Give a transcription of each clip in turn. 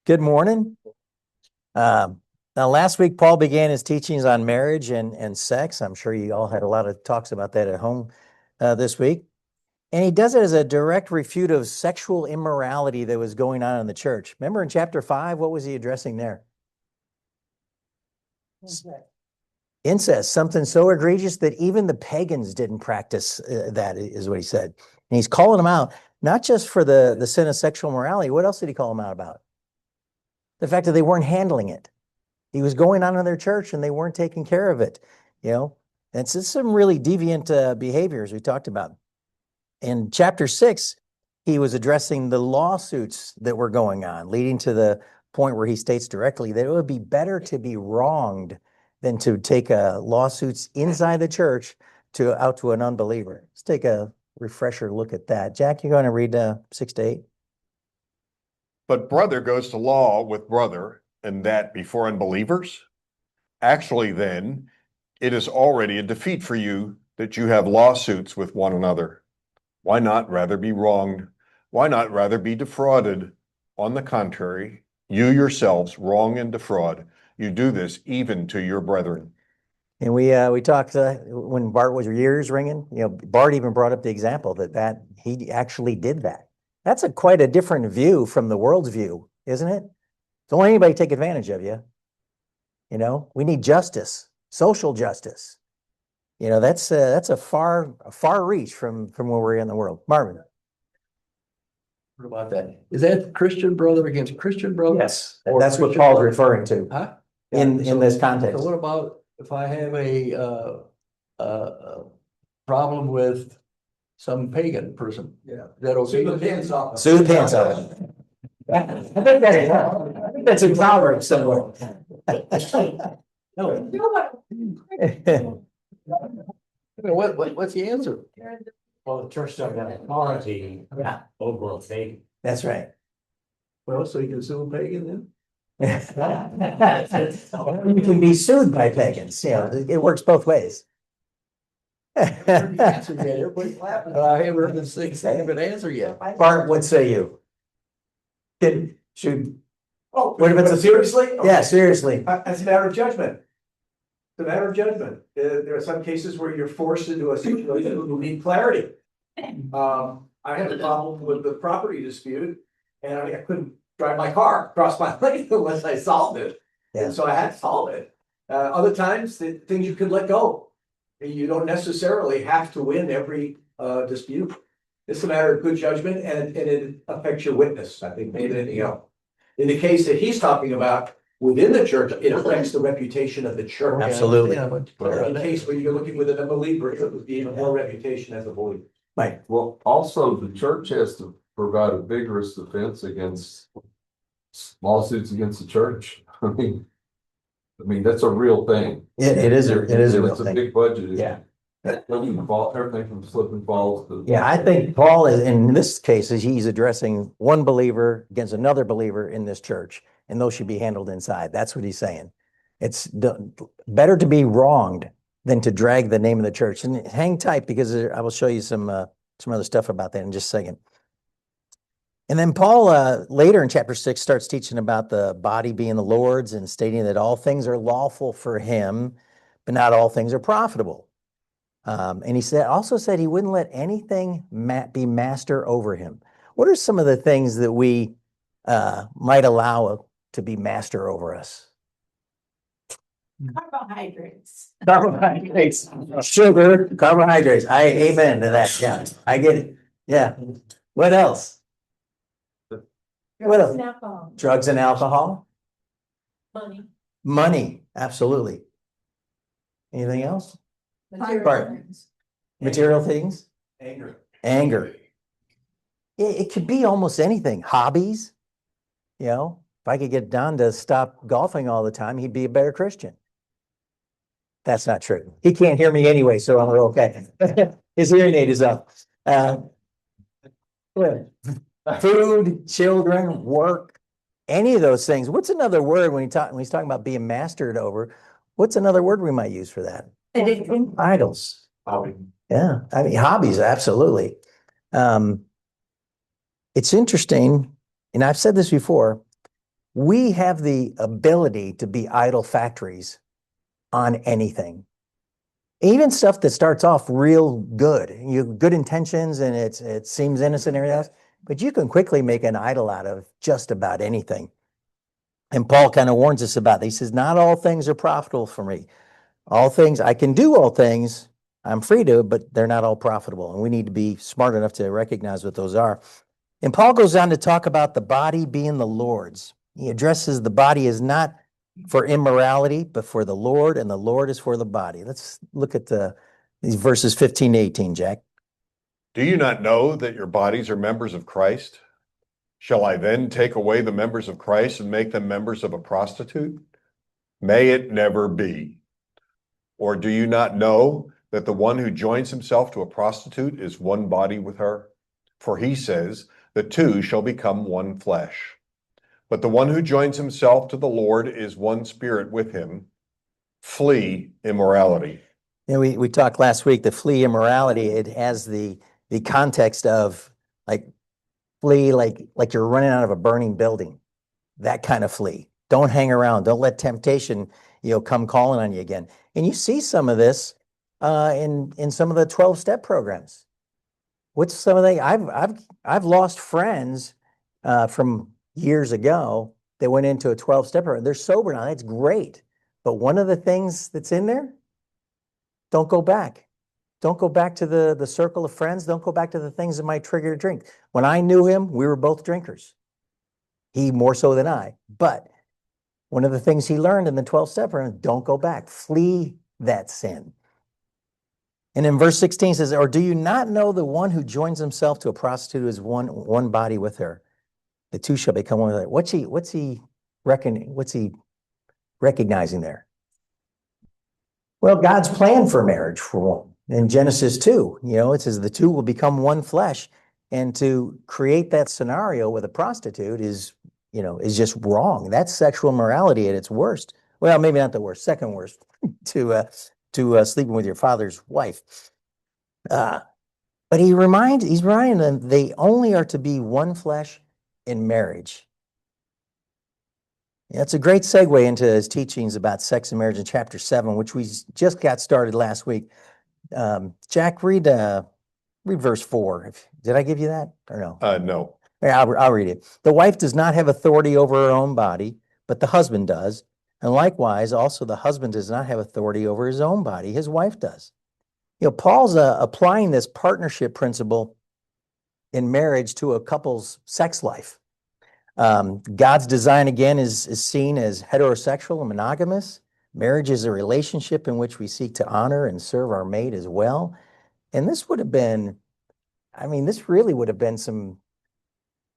Good morning. Now, last week, Paul began his teachings on marriage and sex. I'm sure you all had a lot of talks about that at home this week. And he does it as a direct refute of sexual immorality that was going on in the church. Remember in chapter 5, what was he addressing there? Incest, something so egregious that even the pagans didn't practice that, is what he said. And he's calling them out, not just for the sin of sexual morality. What else did he call them out about? The fact that they weren't handling it. He was going on in their church and they weren't taking care of it, And it's just some really deviant behaviors we talked about. In chapter 6, he was addressing the lawsuits that were going on, leading to the point where he states directly that it would be better to be wronged than to take lawsuits inside the church out to an unbeliever. Let's take a refresher look at that. Jack, you're going to read 6 to 8. But brother goes to law with brother, and that before unbelievers? Actually, then, it is already a defeat for you that you have lawsuits with one another. Why not rather be wronged? Why not rather be defrauded? On the contrary, you yourselves wrong and defraud. You do this even to your brethren. And we talked when Bart was your ears ringing. Bart even brought up the example that he actually did that. That's quite a different view from the world's view, isn't it? Don't let anybody take advantage of you. We need justice, social justice. That's a far reach from where we're in the world. Marvin. What about that? Is that Christian brother against Christian brother? Yes, that's what Paul's referring to. Huh? In this context. So what about if I have a problem with some pagan person? Yeah. Is that okay? Sue the pants off. Sue the pants off. I think that's in Proverbs somewhere. No. What's the answer? Well, the church doesn't have authority over a faith. That's right. Well, so you can sue a pagan then? You can be sued by pagans. It works both ways. Everybody's laughing. I haven't heard this thing say an answer yet. Bart, what say you? Should what if it's seriously? Okay. Yeah, seriously. It's a matter of judgment. It's a matter of judgment. There are some cases where you're forced into a situation who need clarity. I had a problem with the property dispute, and I couldn't drive my car across my lane unless I solved it. Yeah. And so I had to solve it. Other times, things you could let go. You don't necessarily have to win every dispute. It's a matter of good judgment, and it affects your witness, I think, more than anything else. In the case that he's talking about within the church, it affects the reputation of the church. Absolutely. In the case where you're looking with an unbeliever, it would be even more reputation as a believer. Right. Well, also the church has to provide a vigorous defense against lawsuits against the church. I mean, that's a real thing. It is a real It's a thing. big budget. Yeah. Everything from slip and falls to. Yeah, I think Paul is, in this case, he's addressing one believer against another believer in this church, and those should be handled inside. That's what he's saying. It's better to be wronged than to drag the name of the church. And hang tight, because I will show you some other stuff about that in just a second. And then Paul, later in chapter 6, starts teaching about the body being the Lord's and stating that all things are lawful for him, but not all things are profitable. And he also said he wouldn't let anything be master over him. What are some of the things that we might allow to be master over us? Carbohydrates. Carbohydrates, sugar, carbohydrates. Amen to that. Yeah, I get it. Yeah. What else? What else? Alcohol. Drugs and alcohol. Money, absolutely. Anything else? Material things. Anger. It could be almost anything. Hobbies. If I could get Don to stop golfing all the time, he'd be a better Christian. That's not true. He can't hear me anyway, so I'm okay. His hearing aid is up. Food, children, work, any of those things. What's another word when he's talking about being mastered over? What's another word we might use for that? Idols. Yeah, hobbies, absolutely. It's interesting, and I've said this before, We have the ability to be idol factories on anything. Even stuff that starts off real good, you have good intentions and it seems innocent and everything else, but you can quickly make an idol out of just about anything. And Paul kind of warns us about this. He says, not all things are profitable for me. All things, I can do all things, I'm free to, but they're not all profitable. And we need to be smart enough to recognize what those are. And Paul goes on to talk about the body being the Lord's. He addresses the body as not for immorality, but for the Lord, and the Lord is for the body. Let's look at these verses 15 to 18, Jack. Do you not know that your bodies are members of Christ? Shall I then take away the members of Christ and make them members of a prostitute? May it never be. Or do you not know that the one who joins himself to a prostitute is one body with her? For he says, the two shall become one flesh. But the one who joins himself to the Lord is one spirit with him. Flee immorality. We talked last week, the flee immorality, it has the context of like flee, like you're running out of a burning building, that kind of flee. Don't hang around. Don't let temptation, come calling on you again. And you see some of this in some of the 12-step programs. What's some of the, I've lost friends from years ago that went into a 12-step program. They're sober now. That's great. But one of the things that's in there, don't go back. Don't go back to the circle of friends. Don't go back to the things that might trigger a drink. When I knew him, we were both drinkers. He more so than I. But one of the things he learned in the 12-step program, don't go back. Flee that sin. And in verse 16 says, or do you not know the one who joins himself to a prostitute is one body with her? The two shall become one. What's he recognizing there? Well, God's plan for marriage, for one. In Genesis 2, it says the two will become one flesh. And to create that scenario with a prostitute is just wrong. That's sexual morality at its worst. Well, maybe not the worst, second worst, to sleeping with your father's wife. But he's reminding them they only are to be one flesh in marriage. That's a great segue into his teachings about sex and marriage in chapter 7, which we just got started last week. Jack, read verse 4. Did I give you that or no? No. Yeah, I'll read it. The wife does not have authority over her own body, but the husband does. And likewise, also the husband does not have authority over his own body. His wife does. Paul's applying this partnership principle in marriage to a couple's sex life. God's design, again, is seen as heterosexual and monogamous. Marriage is a relationship in which we seek to honor and serve our mate as well. And this would have been, this really would have been some,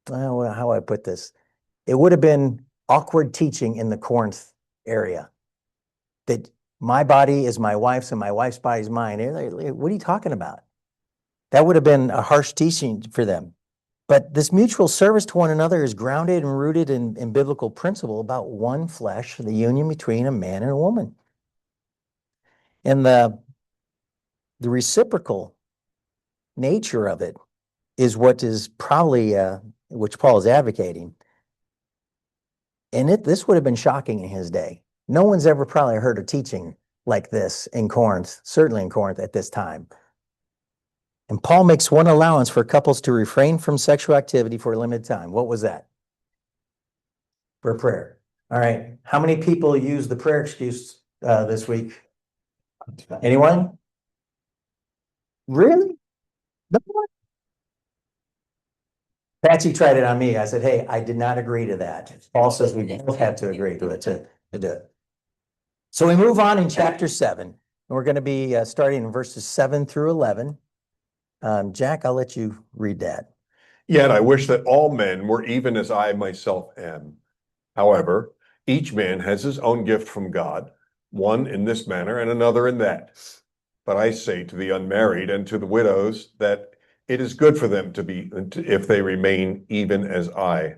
how do I put this? It would have been awkward teaching in the Corinth area that my body is my wife's and my wife's body is mine. What are you talking about? That would have been a harsh teaching for them. But this mutual service to one another is grounded and rooted in biblical principle about one flesh, the union between a man and a woman. And the reciprocal nature of it is what is probably, which Paul is advocating. And this would have been shocking in his day. No one's ever probably heard a teaching like this in Corinth, certainly in Corinth at this time. And Paul makes one allowance for couples to refrain from sexual activity for a limited time. What was that? For prayer. All right. How many people use the prayer excuse this week? Anyone? Really? No one? Patsy tried it on me. I said, hey, I did not agree to that. Paul says we both have to agree to it to do it. So we move on in chapter 7. And we're going to be starting in verses 7 through 11. Jack, I'll let you read that. Yet I wish that all men were even as I myself am. However, each man has his own gift from God, one in this manner and another in that. But I say to the unmarried and to the widows that it is good for them to be, if they remain even as I.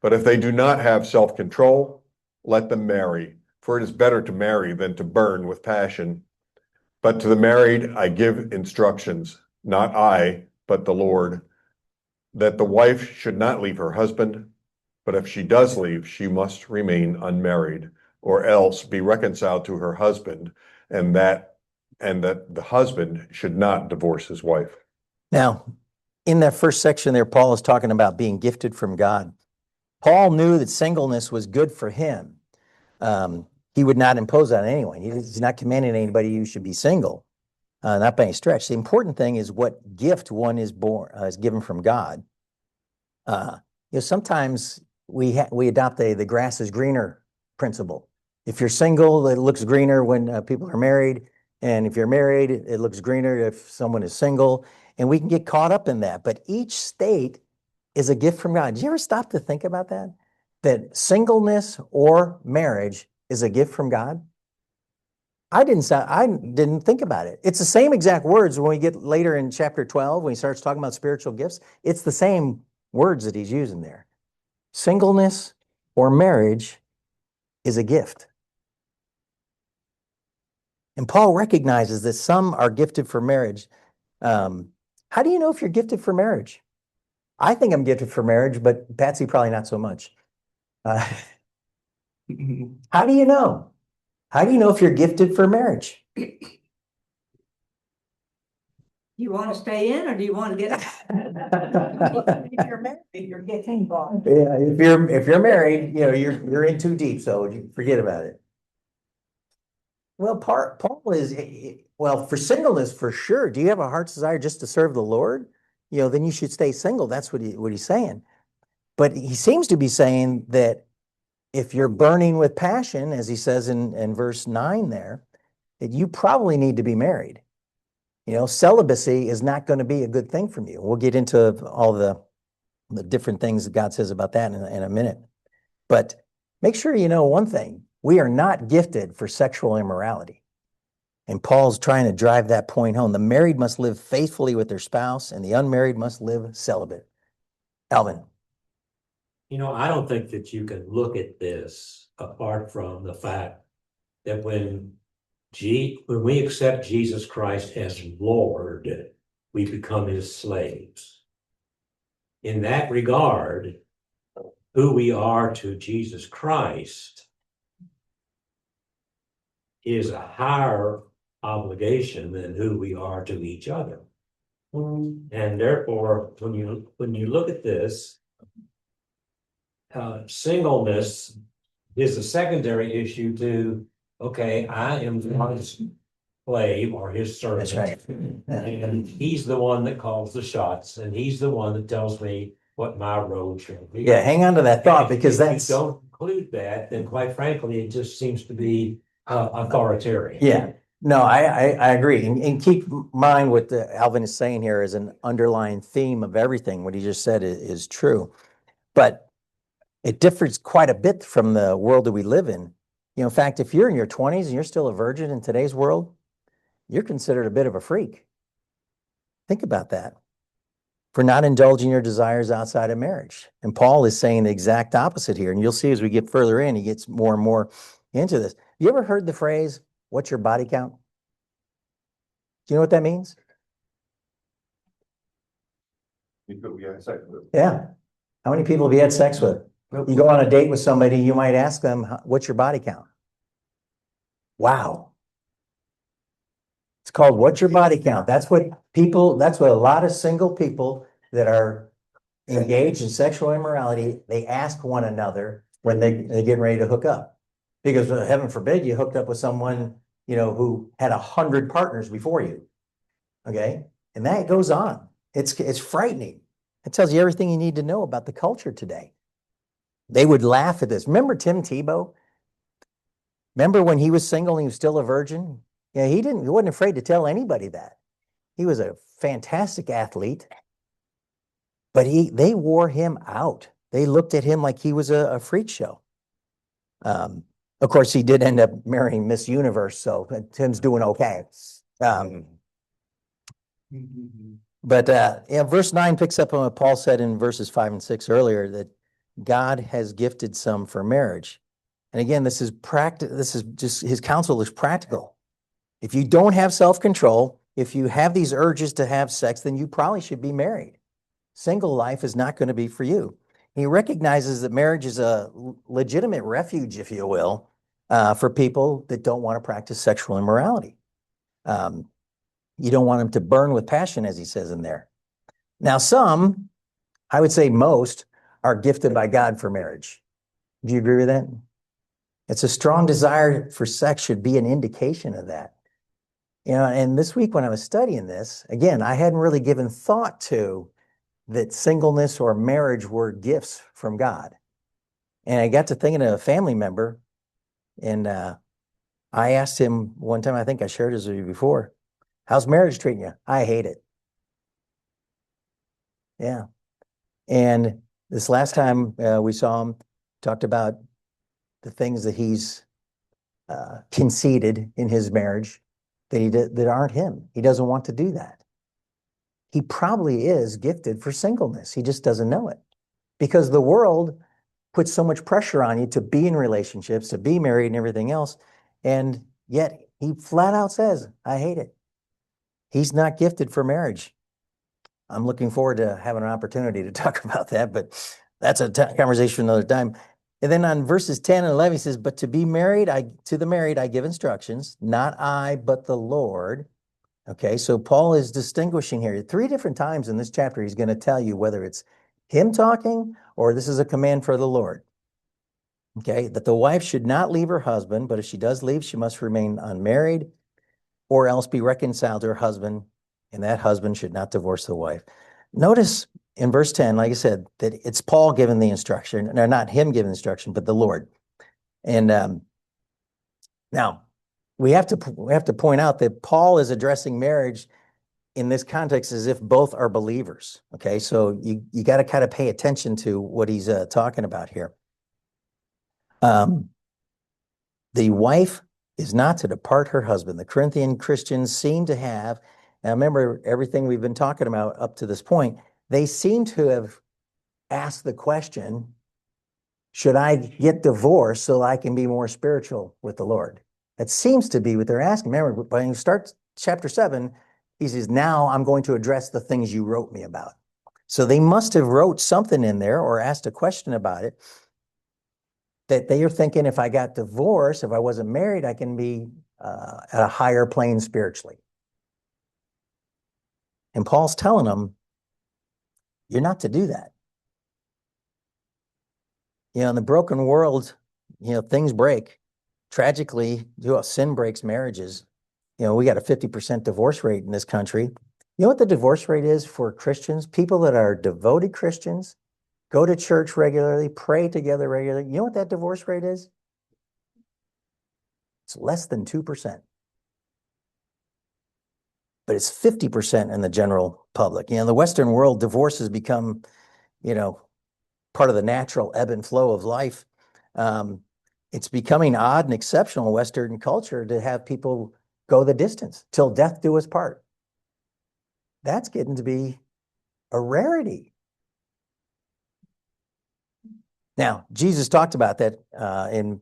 But if they do not have self-control, let them marry, for it is better to marry than to burn with passion. But to the married I give instructions, not I, but the Lord, that the wife should not leave her husband, But if she does leave, she must remain unmarried or else be reconciled to her husband, and that the husband should not divorce his wife. Now, in that first section there, Paul is talking about being gifted from God. Paul knew that singleness was good for him. He would not impose that on anyone. He's not commanding anybody you should be single, not by any stretch. The important thing is what gift one is given from God. Sometimes we adopt the grass is greener principle. If you're single, it looks greener when people are married. And if you're married, it looks greener if someone is single. And we can get caught up in that. But each state is a gift from God. Did you ever stop to think about that? That singleness or marriage is a gift from God? I didn't think about it. It's the same exact words when we get later in chapter 12, when he starts talking about spiritual gifts. It's the same words that he's using there. Singleness or marriage is a gift. And Paul recognizes that some are gifted for marriage. How do you know if you're gifted for marriage? I think I'm gifted for marriage, but Patsy probably not so much. How do you know? How do you know if you're gifted for marriage? You want to stay in or do you want to get out? If you're married, you're getting involved. Yeah, if you're married, you're in too deep, so forget about it. Well, Paul is, well, for singleness, for sure. Do you have a heart's desire just to serve the Lord? Then you should stay single. That's what he's saying. But he seems to be saying that if you're burning with passion, as he says in verse 9 there, that you probably need to be married. Celibacy is not going to be a good thing from you. We'll get into all the different things that God says about that in a minute. But make sure you know one thing. We are not gifted for sexual immorality. And Paul's trying to drive that point home. The married must live faithfully with their spouse, and the unmarried must live celibate. Alvin. I don't think that you can look at this apart from the fact that when we accept Jesus Christ as Lord, we become his slaves. In that regard, who we are to Jesus Christ is a higher obligation than who we are to each other. And therefore, when you look at this, singleness is a secondary issue to, okay, I am his slave or his servant. That's right. And he's the one that calls the shots, and he's the one that tells me what my role should be. Yeah, hang on to that thought, because if you don't include that, then quite frankly, it just seems to be authoritarian. Yeah. No, I agree. And keep in mind what Alvin is saying here is an underlying theme of everything. What he just said is true. But it differs quite a bit from the world that we live in. In fact, if you're in your 20s and you're still a virgin in today's world, you're considered a bit of a freak. Think about that. For not indulging your desires outside of marriage. And Paul is saying the exact opposite here. And you'll see as we get further in, he gets more and more into this. You ever heard the phrase, what's your body count? Do you know what that means? Yeah. How many people have you had sex with? You go on a date with somebody, you might ask them, what's your body count? Wow. It's called what's your body count? That's what a lot of single people that are engaged in sexual immorality, they ask one another when they're getting ready to hook up. Because heaven forbid you hooked up with someone, who had 100 partners before you. Okay. And that goes on. It's frightening. It tells you everything you need to know about the culture today. They would laugh at this. Remember Tim Tebow? Remember when he was single and he was still a virgin? Yeah, he wasn't afraid to tell anybody that. He was a fantastic athlete, but they wore him out. They looked at him like he was a freak show. Of course, he did end up marrying Miss Universe, so Tim's doing okay. But verse 9 picks up on what Paul said in verses 5 and 6 earlier, that God has gifted some for marriage. And again, this is just his counsel is practical. If you don't have self-control, if you have these urges to have sex, then you probably should be married. Single life is not going to be for you. He recognizes that marriage is a legitimate refuge, if you will, for people that don't want to practice sexual immorality. You don't want them to burn with passion, as he says in there. Now, some, I would say most, are gifted by God for marriage. Do you agree with that? It's a strong desire for sex should be an indication of that. You know, and this week when I was studying this, again, I hadn't really given thought to that singleness or marriage were gifts from God. And I got to thinking of a family member, and I asked him one time, I think I shared this with you before, how's marriage treating you? I hate it. Yeah. And this last time we saw him, talked about the things that he's conceded in his marriage that aren't him. He doesn't want to do that. He probably is gifted for singleness. He just doesn't know it because the world puts so much pressure on you to be in relationships, to be married and everything else. And yet he flat out says, I hate it. He's not gifted for marriage. I'm looking forward to having an opportunity to talk about that, but that's a conversation another time. And then on verses 10 and 11, he says, but to the married, I give instructions, not I, but the Lord. Okay, so Paul is distinguishing here. 3 different times in this chapter, he's going to tell you whether it's him talking or this is a command for the Lord. Okay, that the wife should not leave her husband, but if she does leave, she must remain unmarried or else be reconciled to her husband, and that husband should not divorce the wife. Notice in verse 10, like I said, that it's Paul giving the instruction, or not him giving the instruction, but the Lord. And now we have to point out that Paul is addressing marriage in this context as if both are believers. Okay, so you got to kind of pay attention to what he's talking about here. The wife is not to depart her husband. The Corinthian Christians seem to have, now remember everything we've been talking about up to this point, they seem to have asked the question, should I get divorced so I can be more spiritual with the Lord? That seems to be what they're asking. Remember, when you start chapter 7, he says, now I'm going to address the things you wrote me about. So they must have wrote something in there or asked a question about it that they are thinking if I got divorced, if I wasn't married, I can be at a higher plane spiritually. And Paul's telling them, you're not to do that. You know, in the broken world, you know, things break. Tragically, sin breaks marriages. You know, we got a 50% divorce rate in this country. You know what the divorce rate is for Christians? People that are devoted Christians, go to church regularly, pray together regularly. You know what that divorce rate is? It's less than 2%. But it's 50% in the general public. You know, in the Western world, divorce has become, you know, part of the natural ebb and flow of life. It's becoming odd and exceptional in Western culture to have people go the distance till death do us part. That's getting to be a rarity. Now, Jesus talked about that in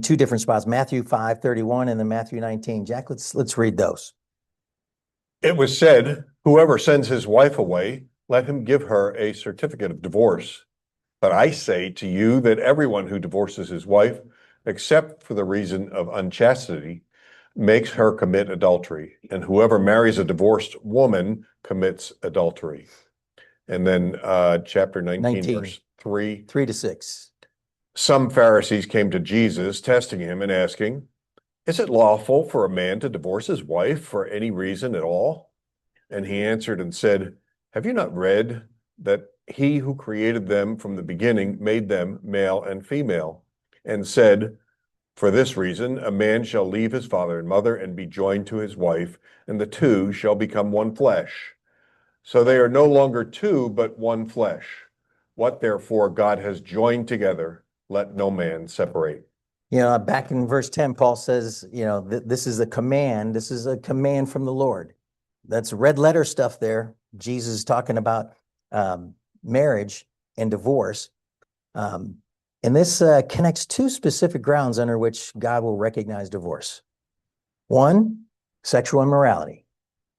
2 different spots, Matthew 5:31 and then Matthew 19. Jack, let's read those. It was said, whoever sends his wife away, let him give her a certificate of divorce. But I say to you that everyone who divorces his wife, except for the reason of unchastity, makes her commit adultery. And whoever marries a divorced woman commits adultery. And then chapter 19, verse 3. 3 to 6. Some Pharisees came to Jesus, testing him and asking, is it lawful for a man to divorce his wife for any reason at all? And he answered and said, have you not read that he who created them from the beginning made them male and female, and said, for this reason, a man shall leave his father and mother and be joined to his wife, and the 2 shall become one flesh. So they are no longer 2, but one flesh. What therefore God has joined together, let no man separate. You know, back in verse 10, Paul says, you know, this is a command. This is a command from the Lord. That's red letter stuff there. Jesus is talking about marriage and divorce. And this connects 2 specific grounds under which God will recognize divorce. 1, sexual immorality.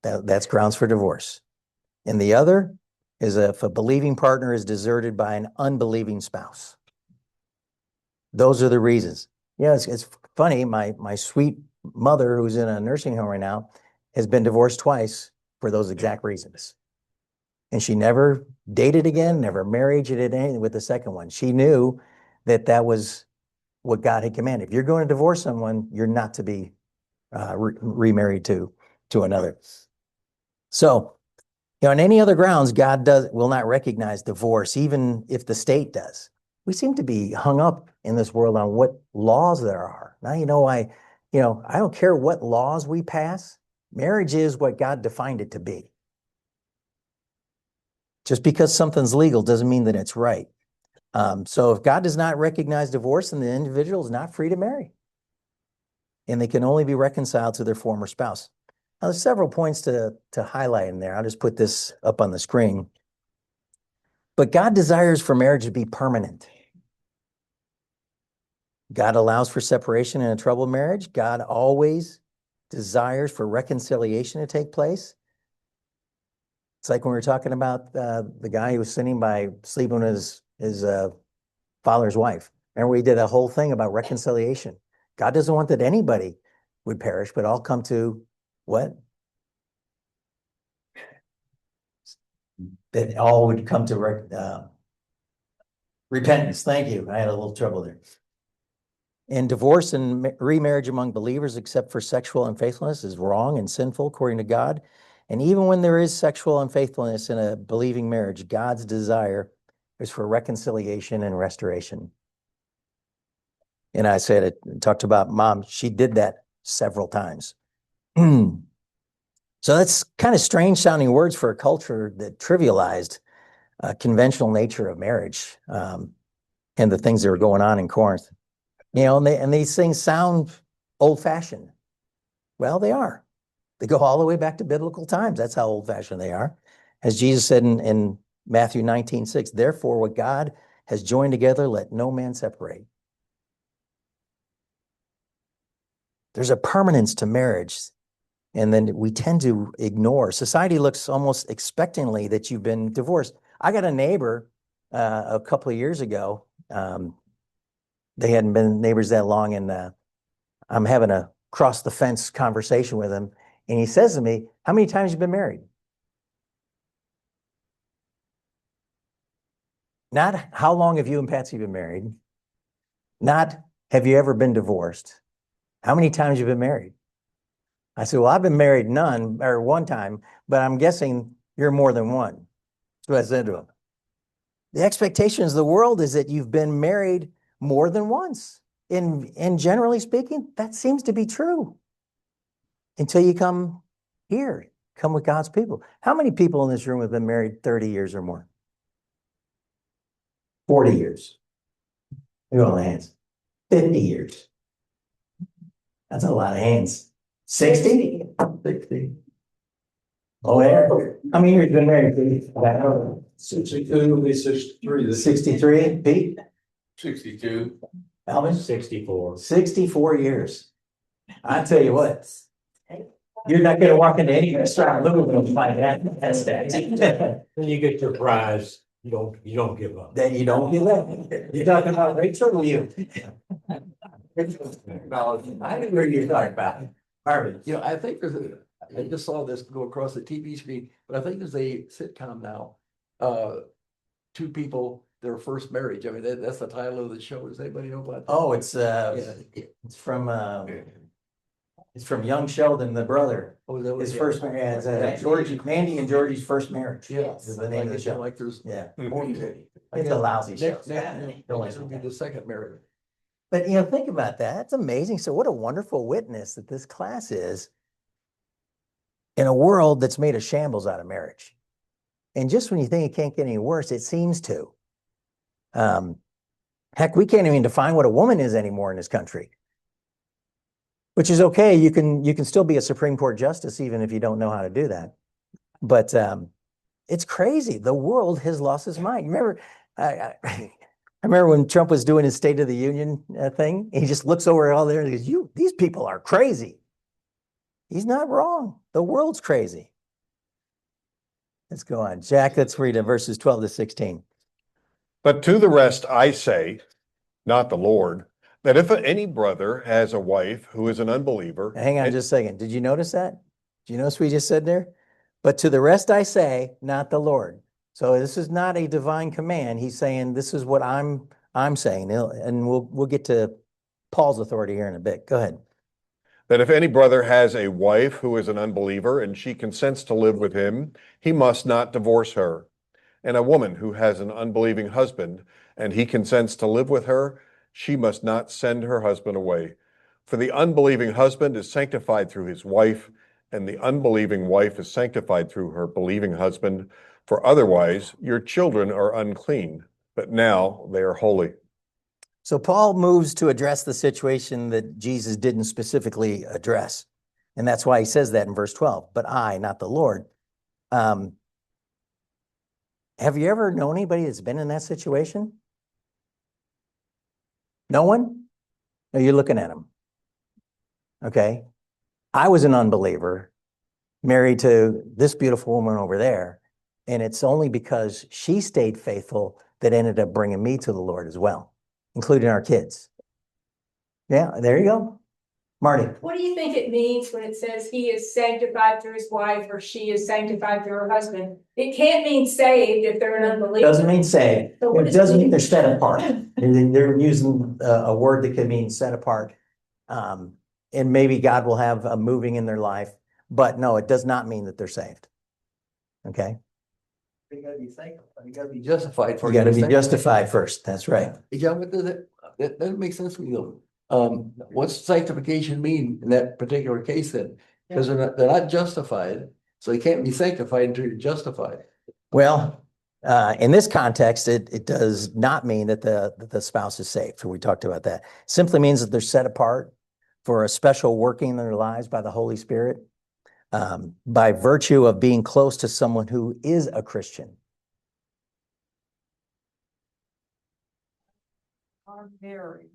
That's grounds for divorce. And the other is if a believing partner is deserted by an unbelieving spouse. Those are the reasons. Yeah, it's funny. My sweet mother, who's in a nursing home right now, has been divorced twice for those exact reasons. And she never dated again, never married. She did anything with the second one. She knew that that was what God had commanded. If you're going to divorce someone, you're not to be remarried to another. So, on any other grounds, God will not recognize divorce, even if the state does. We seem to be hung up in this world on what laws there are. Now, I don't care what laws we pass. Marriage is what God defined it to be. Just because something's legal doesn't mean that it's right. So if God does not recognize divorce, then the individual is not free to marry. And they can only be reconciled to their former spouse. Now, there's several points to highlight in there. I'll just put this up on the screen. But God desires for marriage to be permanent. God allows for separation in a troubled marriage. God always desires for reconciliation to take place. It's like when we were talking about the guy who was sinning by sleeping with his father's wife. Remember, we did a whole thing about reconciliation. God doesn't want that anybody would perish, but all come to what? That all would come to repentance. Thank you. I had a little trouble there. And divorce and remarriage among believers, except for sexual unfaithfulness, is wrong and sinful according to God. And even when there is sexual unfaithfulness in a believing marriage, God's desire is for reconciliation and restoration. And I said it, talked about Mom. She did that several times. So that's kind of strange sounding words for a culture that trivialized conventional nature of marriage and the things that were going on in Corinth. And these things sound old fashioned. Well, they are. They go all the way back to biblical times. That's how old fashioned they are. As Jesus said in Matthew 19:6, therefore, what God has joined together, let no man separate. There's a permanence to marriage. And then we tend to ignore. Society looks almost expectantly that you've been divorced. I got a neighbor a couple of years ago. They hadn't been neighbors that long, and I'm having a cross the fence conversation with him. And he says to me, how many times have you been married? Not how long have you and Patsy been married? Not have you ever been divorced? How many times have you been married? I said, well, I've been married one time, but I'm guessing you're more than one. That's what I said to him. The expectations of the world is that you've been married more than once. And generally speaking, that seems to be true. Until you come here, come with God's people. How many people in this room have been married 30 years or more? 40 years. Look at all the hands. 50 years. That's a lot of hands. 60? 60. Oh, yeah. How many years have you been married? 62, 63. 63, Pete? 62. Alvin? 64. 64 years. I tell you what, you're not going to walk into any restaurant in Louisville and find that. That's that. When you get your prize, you don't give up. Then you don't give up. You're talking about Rachel or you? I didn't hear you talking about. Marvin. I think I just saw this go across the TV screen, but I think there's a sitcom now. Two people, their first marriage. I mean, that's the title of the show. Does anybody know about that? Oh, it's from Young Sheldon, the brother. Oh, is that what- His yeah. first marriage, Mandy and Georgie's first marriage. Yeah. Is the name of the show. Like there's. Yeah. Okay. It's a lousy show. Next will be the second marriage. But think about that. That's amazing. So what a wonderful witness that this class is in a world that's made a shambles out of marriage. And just when you think it can't get any worse, it seems to. Heck, we can't even define what a woman is anymore in this country. Which is okay. You can still be a Supreme Court justice even if you don't know how to do that. But it's crazy. The world has lost its mind. Remember, I remember when Trump was doing his State of the Union thing. He just looks over all there and goes, these people are crazy. He's not wrong. The world's crazy. Let's go on. Jack, let's read it, verses 12 to 16. But to the rest I say, not the Lord, that if any brother has a wife who is an unbeliever. Hang on and- just a second. Did you notice that? Did you notice what we just said there? But to the rest I say, not the Lord. So this is not a divine command. He's saying, this is what I'm saying. And we'll get to Paul's authority here in a bit. Go ahead. That if any brother has a wife who is an unbeliever and she consents to live with him, he must not divorce her. And a woman who has an unbelieving husband and he consents to live with her, she must not send her husband away. For the unbelieving husband is sanctified through his wife, and the unbelieving wife is sanctified through her believing husband. For otherwise, your children are unclean, but now they are holy. So Paul moves to address the situation that Jesus didn't specifically address. And that's why he says that in verse 12, but I, not the Lord. Have you ever known anybody that's been in that situation? No one? No, you're looking at them. Okay. I was an unbeliever, married to this beautiful woman over there. And it's only because she stayed faithful that ended up bringing me to the Lord as well, including our kids. Yeah, there you go. Marty. What do you think it means when it says he is sanctified through his wife or she is sanctified through her husband? It can't mean saved if they're an unbeliever. Doesn't mean saved. So what It does doesn't it mean mean? they're set apart. They're using a word that could mean set apart. And maybe God will have a moving in their life, but no, it does not mean that they're saved. Okay. You gotta be thankful. You gotta be justified for. You got to be justified first. That's right. Yeah, but that makes sense to me though. What's sanctification mean in that particular case then? Because they're not justified, so they can't be sanctified until you're justified. Well, in this context, it does not mean that the spouse is saved. So we talked about that. Simply means that they're set apart for a special working in their lives by the Holy Spirit, by virtue of being close to someone who is a Christian. Are married.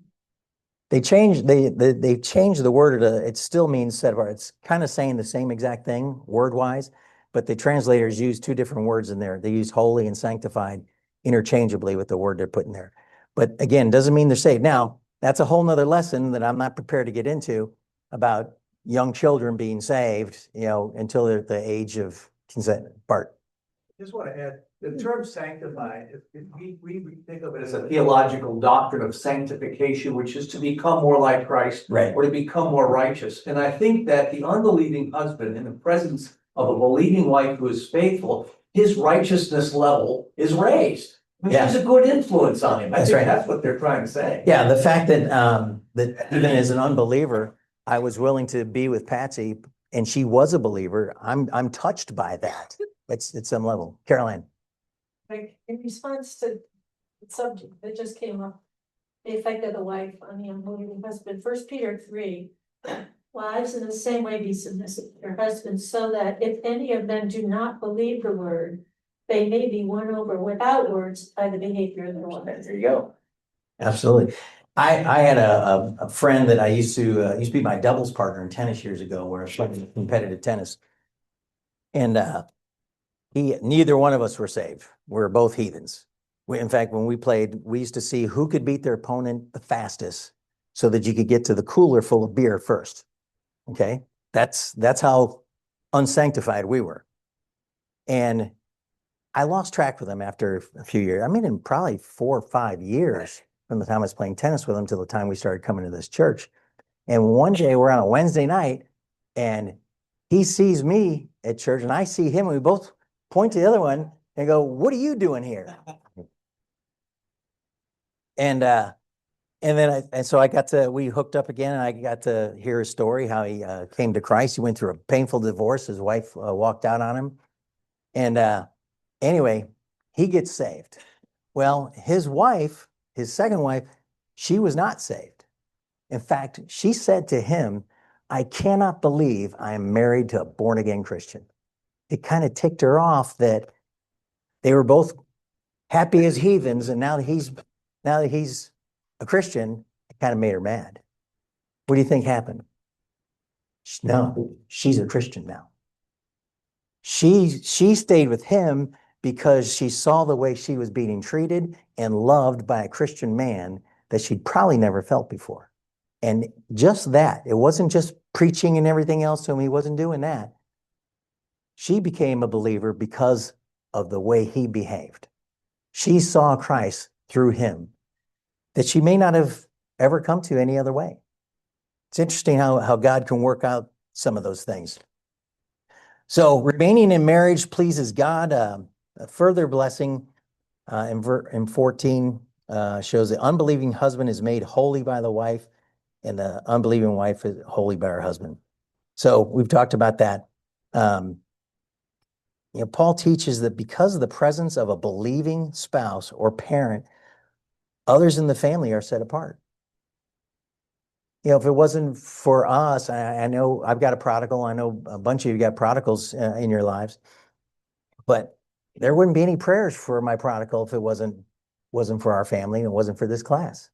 They changed the word. It still means set apart. It's kind of saying the same exact thing word wise, but the translators use two different words in there. They use holy and sanctified interchangeably with the word they're putting there. But again, doesn't mean they're saved. Now, that's a whole nother lesson that I'm not prepared to get into about young children being saved, until they're at the age of consent. Bart. Just want to add, the term sanctified, if we think of it as a theological doctrine of sanctification, which is to become more like Christ. Right. Or to become more righteous. And I think that the unbelieving husband in the presence of a believing wife who is faithful, his righteousness level is raised. Which Yeah. is a good influence on him. I That's think right. that's what they're trying to say. Yeah, the fact that that even as an unbeliever, I was willing to be with Patsy and she was a believer. I'm touched by that. It's at some level. Caroline. Like, in response to the subject that just came up, the effect of the wife on the unbelieving husband, 1 Peter 3. Wives in the same way be submissive to their husbands, so that if any of them do not believe the word, they may be won over without words by the behavior of the wife. There you go. Absolutely. I had a friend that I used to be my doubles partner in tennis years ago, where I played competitive tennis. And neither one of us were saved. We were both heathens. In fact, when we played, we used to see who could beat their opponent the fastest so that you could get to the cooler full of beer first. Okay. That's how unsanctified we were. And I lost track with them after a few years. I mean, in probably 4 or 5 years from the time I was playing tennis with them till the time we started coming to this church. And one day we're on a Wednesday night and he sees me at church and I see him and we both point to the other one and go, "What are you doing here?" So we hooked up again and I got to hear his story, how he came to Christ. He went through a painful divorce. His wife walked out on him. And anyway, he gets saved. Well, his wife, his second wife, she was not saved. In fact, she said to him, "I cannot believe I am married to a born again Christian." It kind of ticked her off that they were both happy as heathens. And now that he's a Christian, it kind of made her mad. What do you think happened? No, she's a Christian now. She stayed with him because she saw the way she was being treated and loved by a Christian man that she'd probably never felt before. And just that, it wasn't just preaching and everything else to him. He wasn't doing that. She became a believer because of the way he behaved. She saw Christ through him that she may not have ever come to any other way. It's interesting how God can work out some of those things. So remaining in marriage pleases God. A further blessing in 14 shows the unbelieving husband is made holy by the wife, and the unbelieving wife is holy by her husband. So we've talked about that. Paul teaches that because of the presence of a believing spouse or parent, others in the family are set apart. If it wasn't for us, I know I've got a prodigal. I know a bunch of you got prodigals in your lives, but there wouldn't be any prayers for my prodigal if it wasn't for our family and it wasn't for this class.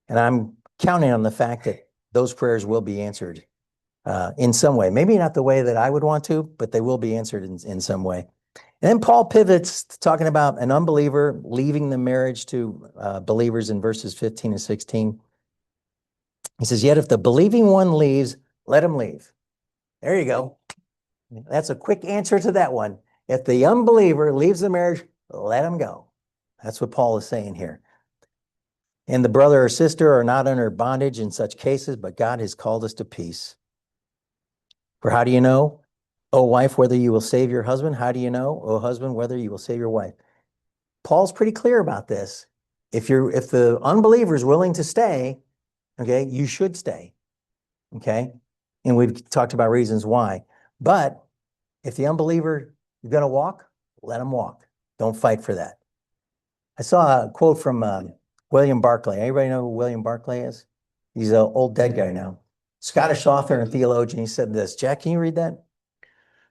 And I'm counting on the fact that those prayers will be answered in some way. Maybe not the way that I would want to, but they will be answered in some way. And then Paul pivots talking about an unbeliever leaving the marriage to believers in verses 15 and 16. He says, yet if the believing one leaves, let him leave. There you go. That's a quick answer to that one. If the unbeliever leaves the marriage, let him go. That's what Paul is saying here. And the brother or sister are not under bondage in such cases, but God has called us to peace. For how do you know, O wife, whether you will save your husband? How do you know, O husband, whether you will save your wife? Paul's pretty clear about this. If the unbeliever is willing to stay, okay, you should stay. Okay. And we've talked about reasons why. But if the unbeliever is going to walk, let him walk. Don't fight for that. I saw a quote from William Barclay. Anybody know who William Barclay is? He's an old dead guy now. Scottish author and theologian. He said this. Jack, can you read that?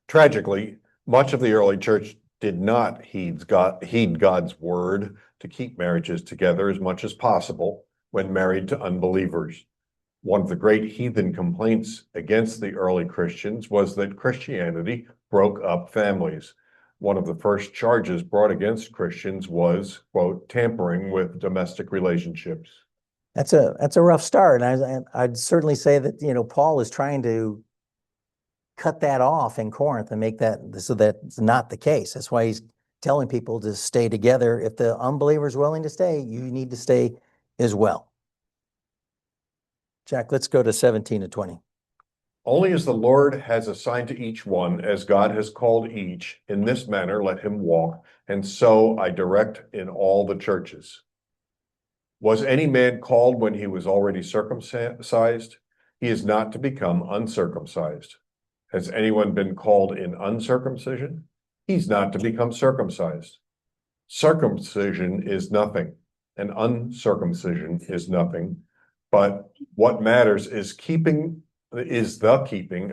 Tragically, much of the early church did not heed God's word to keep marriages together as much as possible when married to unbelievers. One of the great heathen complaints against the early Christians was that Christianity broke up families. One of the first charges brought against Christians was, quote, tampering with domestic relationships. That's a rough start. And I'd certainly say that, Paul is trying to cut that off in Corinth and make that so that's not the case. That's why he's telling people to stay together. If the unbeliever is willing to stay, you need to stay as well. Jack, let's go to 17 to 20. Only as the Lord has assigned to each one, as God has called each, in this manner let him walk, and so I direct in all the churches. Was any man called when he was already circumcised? He is not to become uncircumcised. Has anyone been called in uncircumcision? He's not to become circumcised. Circumcision is nothing, and uncircumcision is nothing, but what matters is the keeping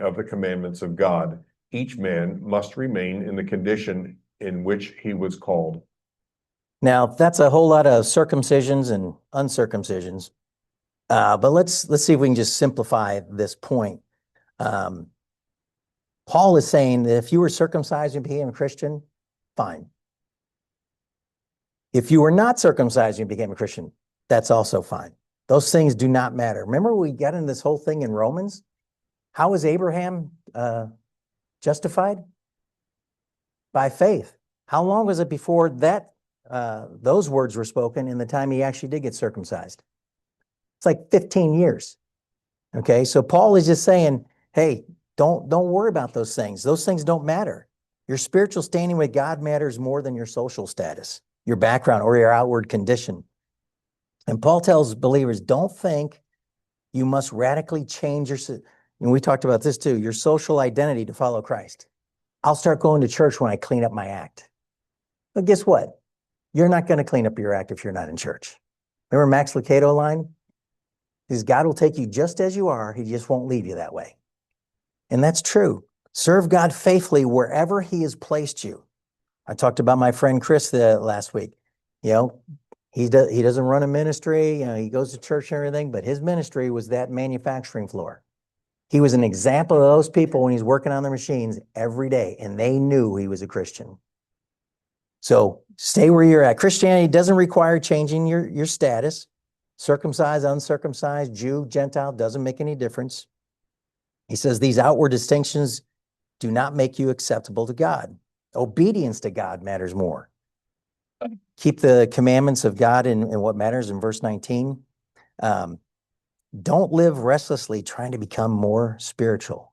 of the commandments of God. Each man must remain in the condition in which he was called. Now, that's a whole lot of circumcisions and uncircumcisions. But let's see if we can just simplify this point. Paul is saying that if you were circumcised and became a Christian, fine. If you were not circumcised and became a Christian, that's also fine. Those things do not matter. Remember we got in this whole thing in Romans? How was Abraham justified? By faith. How long was it before those words were spoken in the time he actually did get circumcised? It's like 15 years. Okay, so Paul is just saying, hey, don't worry about those things. Those things don't matter. Your spiritual standing with God matters more than your social status, your background, or your outward condition. And Paul tells believers, don't think you must radically change and we talked about this too, your social identity to follow Christ. I'll start going to church when I clean up my act. But guess what? You're not going to clean up your act if you're not in church. Remember Max Lucado line? Because God will take you just as you are. He just won't leave you that way. And that's true. Serve God faithfully wherever he has placed you. I talked about my friend Chris last week. He doesn't run a ministry. He goes to church and everything, but his ministry was that manufacturing floor. He was an example of those people when he's working on the machines every day, and they knew he was a Christian. So stay where you're at. Christianity doesn't require changing your status. Circumcised, uncircumcised, Jew, Gentile, doesn't make any difference. He says these outward distinctions do not make you acceptable to God. Obedience to God matters more. Keep the commandments of God in what matters in verse 19. Don't live restlessly trying to become more spiritual.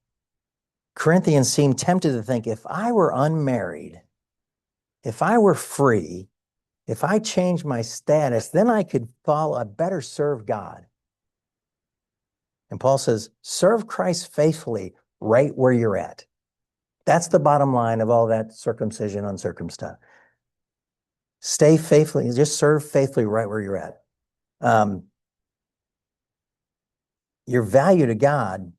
Corinthians seem tempted to think, if I were unmarried, if I were free, if I changed my status, then I could better serve God. And Paul says, serve Christ faithfully right where you're at. That's the bottom line of all that circumcision, uncircumcised. Stay faithfully, just serve faithfully right where you're at. Your value to God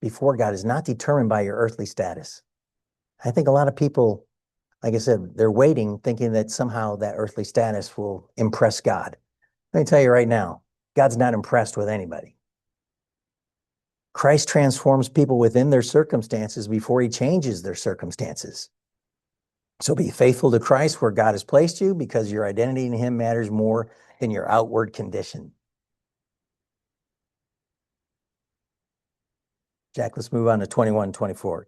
before God is not determined by your earthly status. I think a lot of people, like I said, they're waiting, thinking that somehow that earthly status will impress God. Let me tell you right now, God's not impressed with anybody. Christ transforms people within their circumstances before he changes their circumstances. So be faithful to Christ where God has placed you, because your identity in him matters more than your outward condition. Jack, let's move on to 24.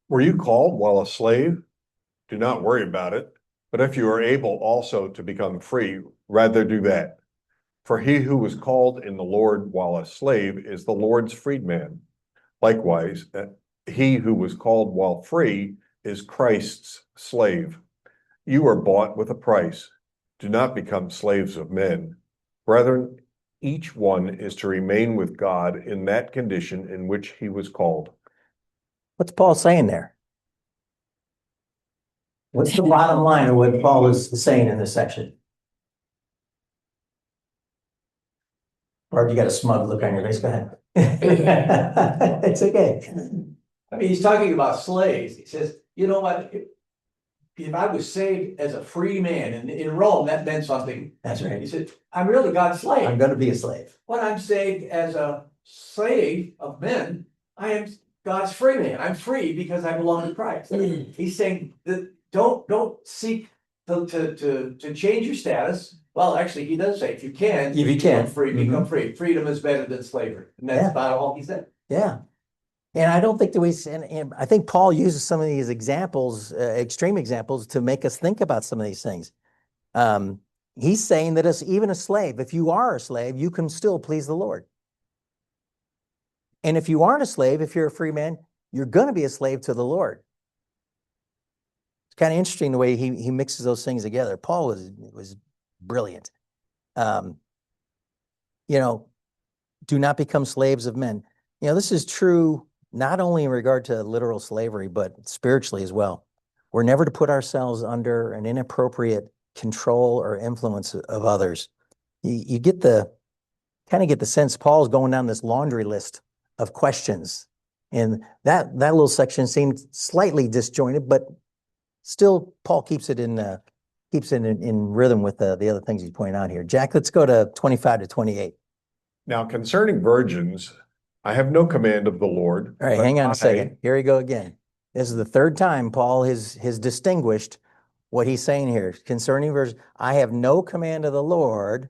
Were you called while a slave? Do not worry about it. But if you are able also to become free, rather do that. For he who was called in the Lord while a slave is the Lord's freedman. Likewise, he who was called while free is Christ's slave. You were bought with a price. Do not become slaves of men. Brethren, each one is to remain with God in that condition in which he was called. What's Paul saying there? What's the bottom line of what Paul is saying in this section? Or you got a smug look on your face? Go ahead. It's okay. I mean, he's talking about slaves. He says, you know what? If I was saved as a free man, and in Rome, that meant something. That's right. He said, I'm really God's slave. I'm going to be a slave. When I'm saved as a slave of men, I am God's free man. I'm free because I belong to Christ. He's saying that don't seek to change your status. Well, actually, he does say if you can, become free, become free. Freedom is better than slavery. And that's about all he said. Yeah. And I don't think that and I think Paul uses some of these examples, extreme examples, to make us think about some of these things. He's saying that even a slave, if you are a slave, you can still please the Lord. And if you aren't a slave, if you're a free man, you're going to be a slave to the Lord. It's kind of interesting the way he mixes those things together. Paul was brilliant. Do not become slaves of men. This is true not only in regard to literal slavery, but spiritually as well. We're never to put ourselves under an inappropriate control or influence of others. You kind of get the sense Paul's going down this laundry list of questions. And that little section seemed slightly disjointed, but still Paul keeps it in rhythm with the other things he's pointing out here. Jack, let's go to 25 to 28. Now, concerning virgins, I have no command of the Lord. All right, hang on a second. Here we go again. This is the third time Paul has distinguished what he's saying here. Concerning virgins, I have no command of the Lord,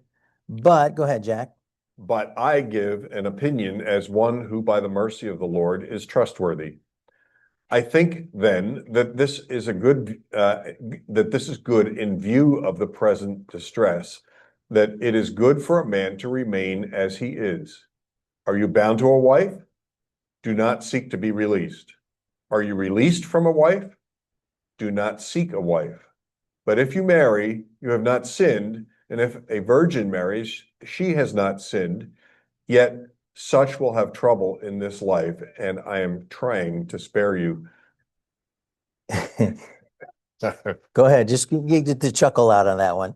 but go ahead, Jack. But I give an opinion as one who by the mercy of the Lord is trustworthy. I think then that this is good in view of the present distress, that it is good for a man to remain as he is. Are you bound to a wife? Do not seek to be released. Are you released from a wife? Do not seek a wife. But if you marry, you have not sinned, and if a virgin marries, she has not sinned, yet such will have trouble in this life, and I am trying to spare you. Go ahead, just get the chuckle out on that one.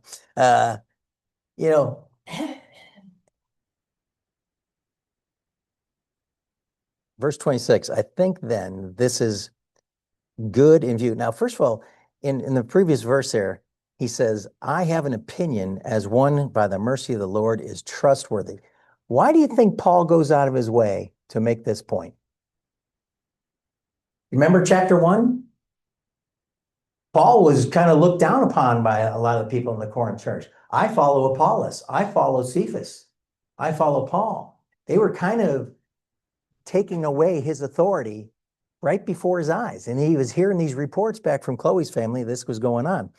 Verse 26, I think then this is good in view. Now, first of all, in the previous verse there, he says, I have an opinion as one by the mercy of the Lord is trustworthy. Why do you think Paul goes out of his way to make this point? Remember chapter 1? Paul was kind of looked down upon by a lot of the people in the Corinth church. I follow Apollos. I follow Cephas. I follow Paul. They were kind of taking away his authority right before his eyes. And he was hearing these reports back from Chloe's family. This was going on.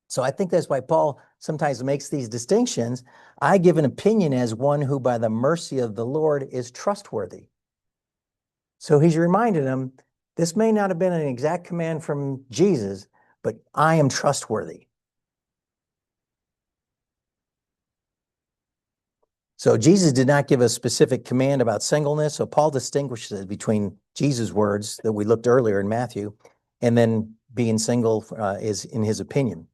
So I think that's why Paul sometimes makes these distinctions. I give an opinion as one who by the mercy of the Lord is trustworthy. So he's reminding them, this may not have been an exact command from Jesus, but I am trustworthy. So Jesus did not give a specific command about singleness. So Paul distinguishes between Jesus' words that we looked earlier in Matthew, and then being single is in his opinion.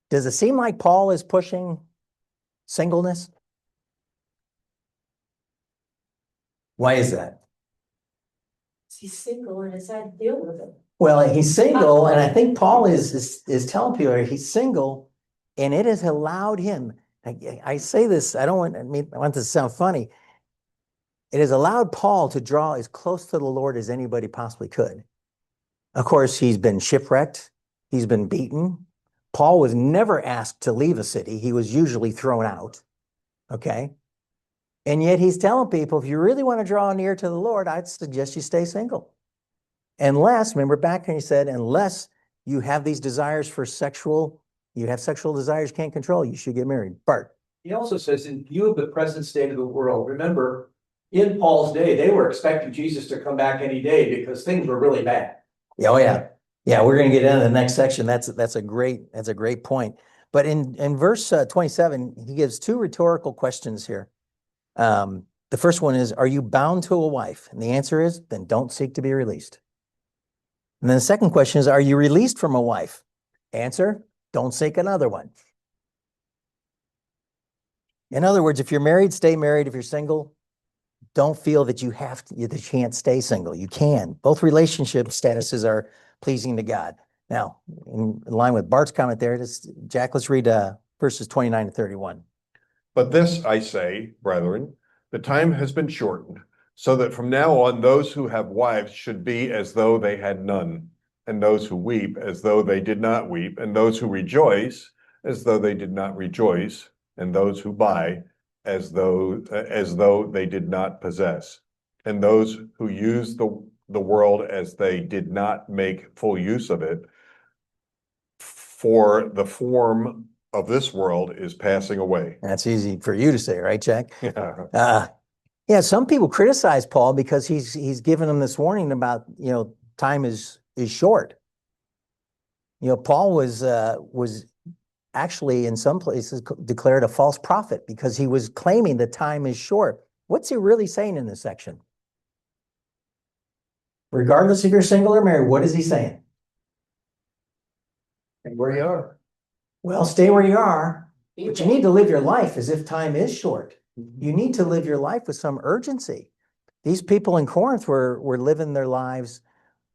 Does it seem like Paul is pushing singleness? Why is that? He's single and has had to deal with it. Well, he's single, and I think Paul is telling people he's single, and it has allowed him. I say this, I want this to sound funny. It has allowed Paul to draw as close to the Lord as anybody possibly could. Of course, he's been shipwrecked. He's been beaten. Paul was never asked to leave a city. He was usually thrown out. Okay. And yet he's telling people, if you really want to draw near to the Lord, I'd suggest you stay single. Unless, remember back when he said, unless you have these desires for you have sexual desires you can't control, you should get married. Bart. He also says, in view of the present state of the world, remember, in Paul's day, they were expecting Jesus to come back any day because things were really bad. Oh yeah. Yeah, we're going to get into the next section. That's a great point. But in verse 27, he gives two rhetorical questions here. The first one is, are you bound to a wife? And the answer is, then don't seek to be released. And then the second question is, are you released from a wife? Answer, don't seek another one. In other words, if you're married, stay married. If you're single, don't feel that you can't stay single. You can. Both relationship statuses are pleasing to God. Now, in line with Bart's comment there, Jack, let's read verses 29 to 31. But this I say, brethren, the time has been shortened, so that from now on those who have wives should be as though they had none, and those who weep as though they did not weep, and those who rejoice as though they did not rejoice, and those who buy as though they did not possess, and those who use the world as they did not make full use of it. For the form of this world is passing away. That's easy for you to say, right, Jack? Yeah. Yeah, some people criticize Paul because he's given them this warning about, time is short. Paul was actually in some places declared a false prophet because he was claiming the time is short. What's he really saying in this section? Regardless if you're single or married, what is he saying? And where you are. Well, stay where you are, but you need to live your life as if time is short. You need to live your life with some urgency. These people in Corinth were living their lives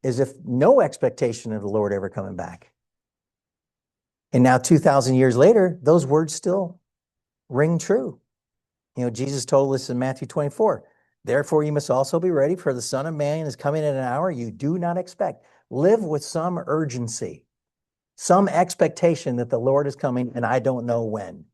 as if no expectation of the Lord ever coming back. And now 2,000 years later, those words still ring true. Jesus told us in Matthew 24, therefore you must also be ready, for the Son of Man is coming at an hour you do not expect. Live with some urgency, some expectation that the Lord is coming, and I don't know when.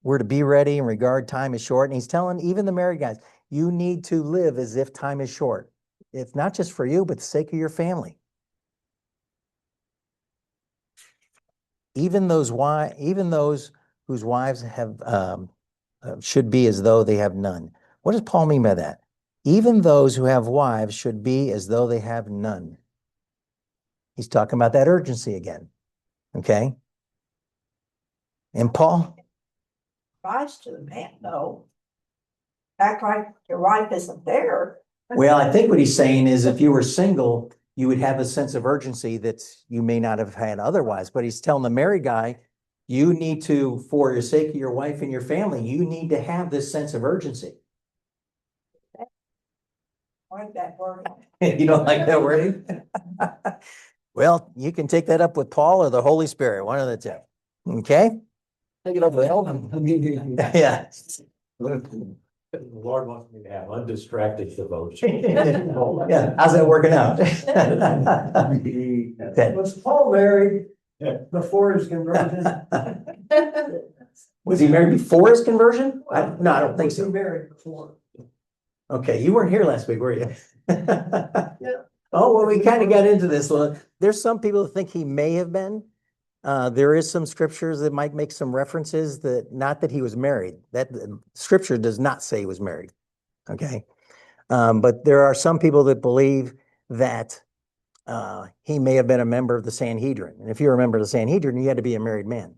We're to be ready in regard time is short. And he's telling even the married guys, you need to live as if time is short. It's not just for you, but the sake of your family. Even those whose wives have should be as though they have none. What does Paul mean by that? Even those who have wives should be as though they have none. He's talking about that urgency again. Okay? And Paul? Advice to the man, no. Act like your wife isn't there. Well, I think what he's saying is if you were single, you would have a sense of urgency that you may not have had otherwise. But he's telling the married guy, you need to, for the sake of your wife and your family, you need to have this sense of urgency. I like that word. You don't like that word? Well, you can take that up with Paul or the Holy Spirit, one of the two. Okay? Take it up with Ellen. Yeah. The Lord wants me to have undistracted devotion. Yeah, how's that working out? Okay. Was Paul married before his conversion? Was he married before his conversion? No, I don't think Was he so. married before? Okay, you weren't here last week, were you? Oh, well, we kind of got into this. Well, there's some people that think he may have been. There is some scriptures that might make some references that, not that he was married. That scripture does not say he was married. Okay. But there are some people that believe that he may have been a member of the Sanhedrin. And if you remember the Sanhedrin, you had to be a married man.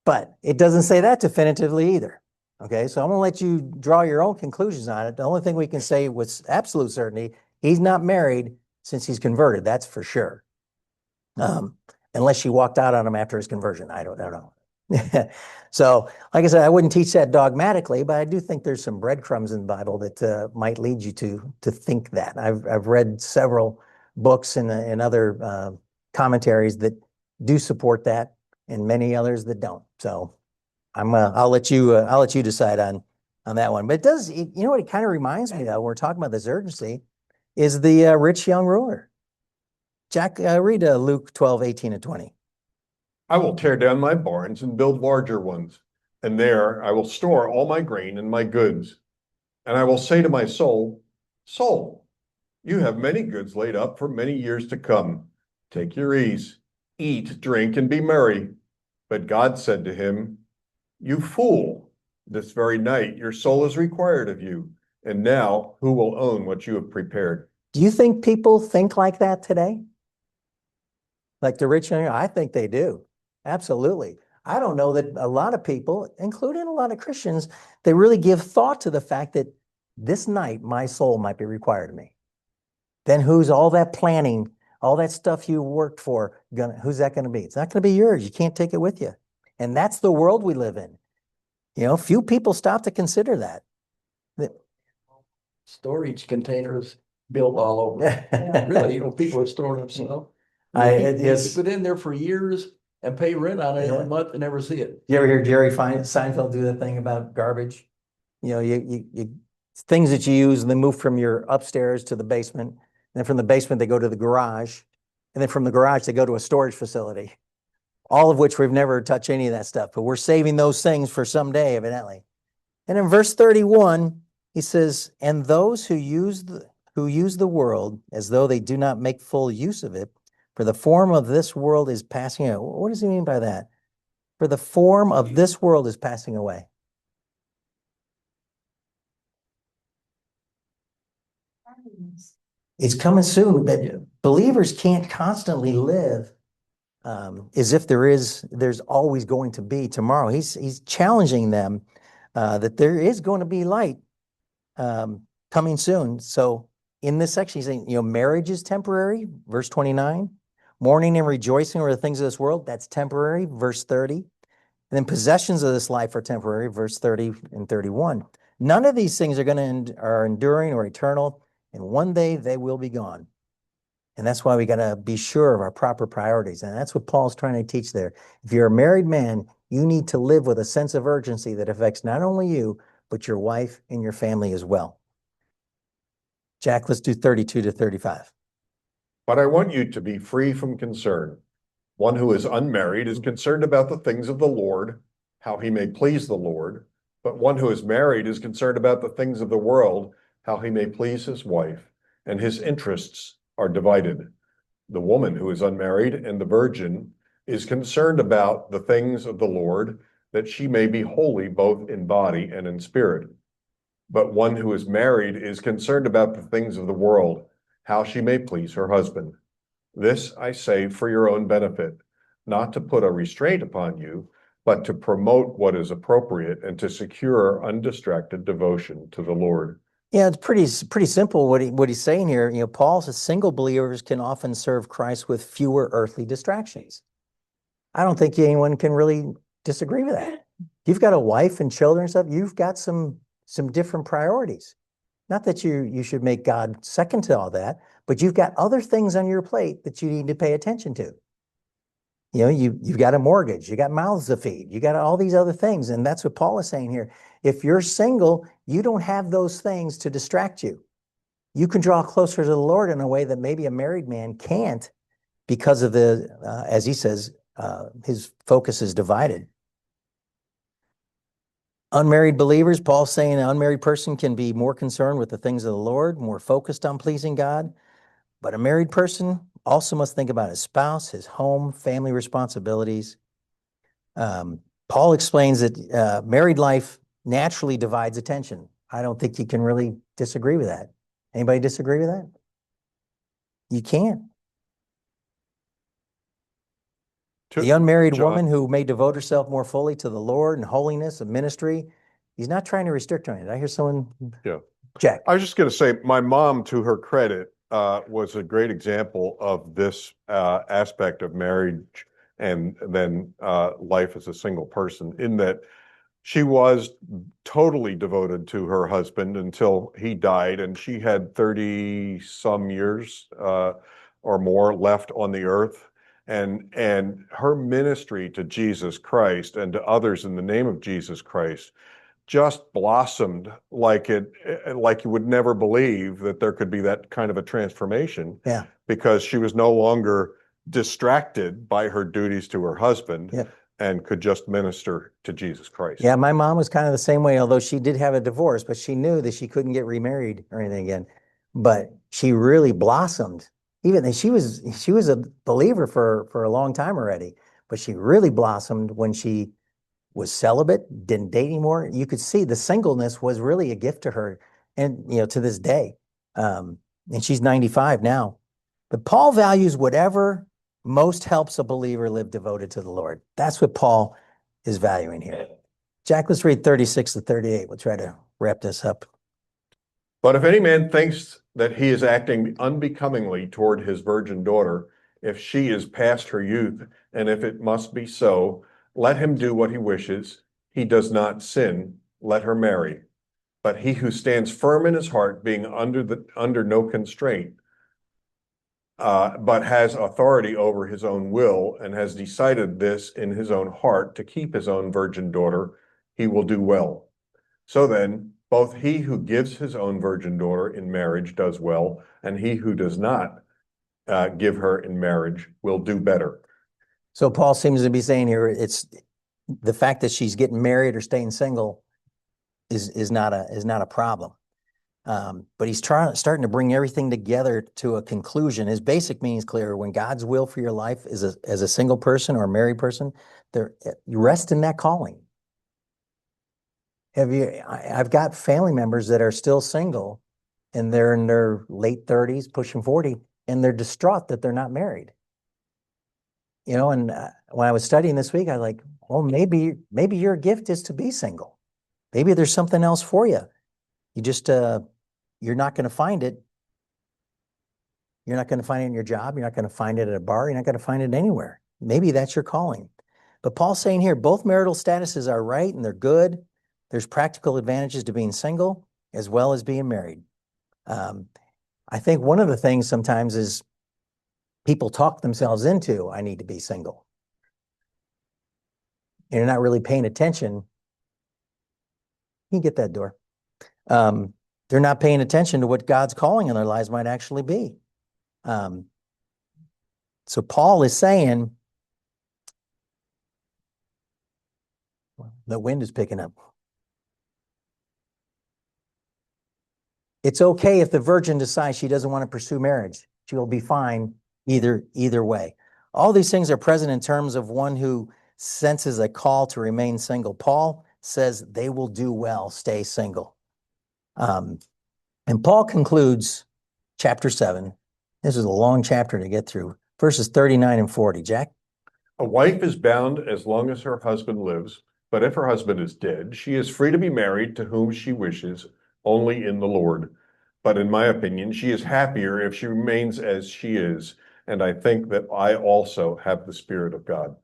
But it doesn't say that definitively either. Okay, so I'm going to let you draw your own conclusions on it. The only thing we can say with absolute certainty, he's not married since he's converted. That's for sure. Unless she walked out on him after his conversion. I don't know. So, like I said, I wouldn't teach that dogmatically, but I do think there's some breadcrumbs in the Bible that might lead you to think that. I've read several books and other commentaries that do support that, and many others that don't. So, I'll let you decide on that one. But it does, you know what it kind of reminds me of when we're talking about this urgency is the rich young ruler. Jack, read Luke 12:18-20. I will tear down my barns and build larger ones, and there I will store all my grain and my goods. And I will say to my soul, Soul, you have many goods laid up for many years to come. Take your ease, eat, drink, and be merry. But God said to him, You fool, this very night your soul is required of you, and now who will own what you have prepared? Do you think people think like that today? Like the rich young? I think they do. Absolutely. I don't know that a lot of people, including a lot of Christians, they really give thought to the fact that this night my soul might be required of me. Then who's all that planning, all that stuff you worked for, who's that going to be? It's not going to be yours. You can't take it with you. And that's the world we live in. You know, few people stop to consider that. Storage containers built all over. Really, you know, people are storing them stuff. Yes. Put in there for years and pay rent on it Yeah. every month and never see it. You ever hear Jerry Seinfeld do that thing about garbage? You know, you things that you use and then move from your upstairs to the basement. And then from the basement, they go to the garage. And then from the garage, they go to a storage facility. All of which we've never touched any of that stuff, but we're saving those things for someday, evidently. And in verse 31, he says, and those who use the world as though they do not make full use of it, for the form of this world is passing away. What does he mean by that? For the form of this world is passing away. It's coming soon, but believers can't constantly live as if there's always going to be tomorrow. He's challenging them that there is going to be light coming soon. So in this section, he's saying, you know, marriage is temporary, verse 29. Mourning and rejoicing over the things of this world, that's temporary, verse 30. And then possessions of this life are temporary, verse 30 and 31. None of these things are enduring or eternal, and one day they will be gone. And that's why we got to be sure of our proper priorities. And that's what Paul's trying to teach there. If you're a married man, you need to live with a sense of urgency that affects not only you, but your wife and your family as well. Jack, let's do 32-35. But I want you to be free from concern. One who is unmarried is concerned about the things of the Lord, how he may please the Lord. But one who is married is concerned about the things of the world, how he may please his wife, and his interests are divided. The woman who is unmarried and the virgin is concerned about the things of the Lord, that she may be holy both in body and in spirit. But one who is married is concerned about the things of the world, how she may please her husband. This I say for your own benefit, not to put a restraint upon you, but to promote what is appropriate and to secure undistracted devotion to the Lord. Yeah, it's pretty simple what he's saying here. You know, Paul says single believers can often serve Christ with fewer earthly distractions. I don't think anyone can really disagree with that. You've got a wife and children and stuff. You've got some different priorities. Not that you should make God second to all that, but you've got other things on your plate that you need to pay attention to. You know, you've got a mortgage, you got mouths to feed, you got all these other things. And that's what Paul is saying here. If you're single, you don't have those things to distract you. You can draw closer to the Lord in a way that maybe a married man can't because of the, as he says, his focus is divided. Unmarried believers, Paul's saying an unmarried person can be more concerned with the things of the Lord, more focused on pleasing God. But a married person also must think about his spouse, his home, family responsibilities. Paul explains that married life naturally divides attention. I don't think you can really disagree with that. Anybody disagree with that? You can't. The unmarried John- woman who may devote herself more fully to the Lord and holiness of ministry, he's not trying to restrict her. Did I hear someone? Yeah. Jack. I was just going to say, my mom, to her credit, was a great example of this aspect of marriage and then life as a single person, in that she was totally devoted to her husband until he died, and she had 30 some years or more left on the earth. And her ministry to Jesus Christ and to others in the name of Jesus Christ just blossomed like you would never believe that there could be that kind of a transformation. Yeah. Because she was no longer distracted by her duties to her husband. Yeah. And could just minister to Jesus Christ. Yeah, my mom was kind of the same way, although she did have a divorce, but she knew that she couldn't get remarried or anything again. But she really blossomed. Even she was a believer for a long time already, but she really blossomed when she was celibate, didn't date anymore. You could see the singleness was really a gift to her, and to this day. And she's 95 now. But Paul values whatever most helps a believer live devoted to the Lord. That's what Paul is valuing here. Jack, let's read 36 to 38. We'll try to wrap this up. But if any man thinks that he is acting unbecomingly toward his virgin daughter, if she is past her youth, and if it must be so, let him do what he wishes. He does not sin, let her marry. But he who stands firm in his heart, being under no constraint, but has authority over his own will, and has decided this in his own heart to keep his own virgin daughter, he will do well. So then, both he who gives his own virgin daughter in marriage does well, and he who does not give her in marriage will do better. So Paul seems to be saying here, it's the fact that she's getting married or staying single is not a problem. But he's starting to bring everything together to a conclusion. His basic meaning is clear. When God's will for your life is as a single person or a married person, you rest in that calling. I've got family members that are still single, and they're in their late 30s, pushing 40, and they're distraught that they're not married. And when I was studying this week, I was like, well, maybe your gift is to be single. Maybe there's something else for you. You just, you're not going to find it. You're not going to find it in your job. You're not going to find it at a bar. You're not going to find it anywhere. Maybe that's your calling. But Paul's saying here, both marital statuses are right and they're good. There's practical advantages to being single as well as being married. I think one of the things sometimes is people talk themselves into, I need to be single. And you're not really paying attention. You can get that door. They're not paying attention to what God's calling in their lives might actually be. So Paul is saying, the wind is picking up. It's okay if the virgin decides she doesn't want to pursue marriage. She will be fine either way. All these things are present in terms of one who senses a call to remain single. Paul says they will do well, stay single. And Paul concludes chapter 7. This is a long chapter to get through. Verses 39 and 40. Jack? A wife is bound as long as her husband lives, but if her husband is dead, she is free to be married to whom she wishes, only in the Lord. But in my opinion, she is happier if she remains as she is, and I think that I also have the Spirit of God.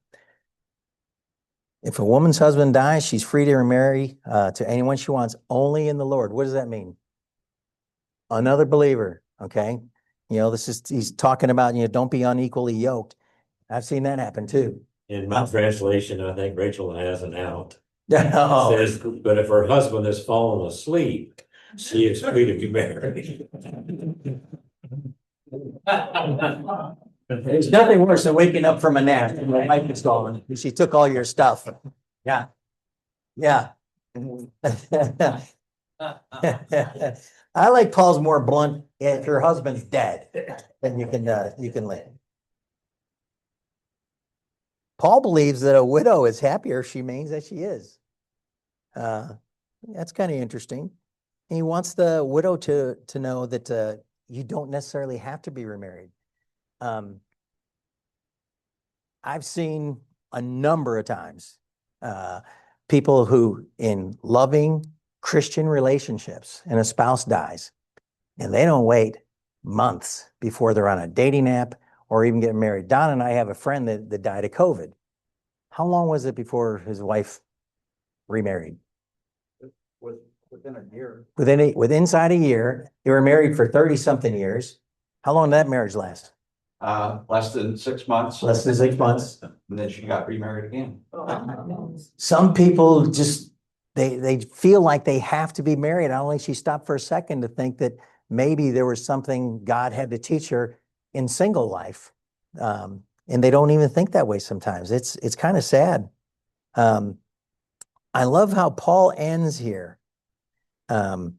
If a woman's husband dies, she's free to remarry to anyone she wants, only in the Lord. What does that mean? Another believer, okay? He's talking about, don't be unequally yoked. I've seen that happen too. In my translation, I think Rachel has an out. Oh. It says, but if her husband has fallen asleep, she is free to be married. There's nothing worse than waking up from a nap and my wife is gone. She took all your stuff. Yeah. Yeah. I like Paul's more blunt, if your husband's dead, then you can live. Paul believes that a widow is happier if she remains as she is. That's kind of interesting. He wants the widow to know that you don't necessarily have to be remarried. I've seen a number of times people who in loving Christian relationships and a spouse dies and they don't wait months before they're on a dating app or even getting married. Don and I have a friend that died of COVID. How long was it before his wife remarried? Within a year. Within inside a year. They were married for 30-something years. How long did that marriage last? Less than 6 months. Less than 6 months. And then she got remarried again. Some people just, they feel like they have to be married. I only she stopped for a second to think that maybe there was something God had to teach her in single life. And they don't even think that way sometimes. It's kind of sad. I love how Paul ends here. And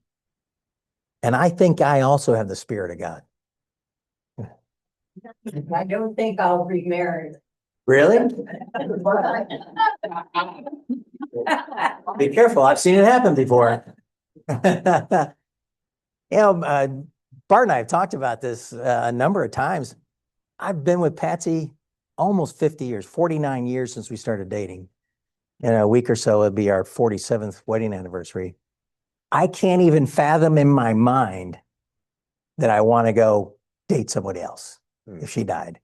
I think I also have the Spirit of God. I don't think I'll remarry. Really? Be careful. I've seen it happen before. Bart and I have talked about this a number of times. I've been with Patsy almost 50 years, 49 years since we started dating. In a week or so, it'll be our 47th wedding anniversary. I can't even fathom in my mind that I want to go date somebody else if she died.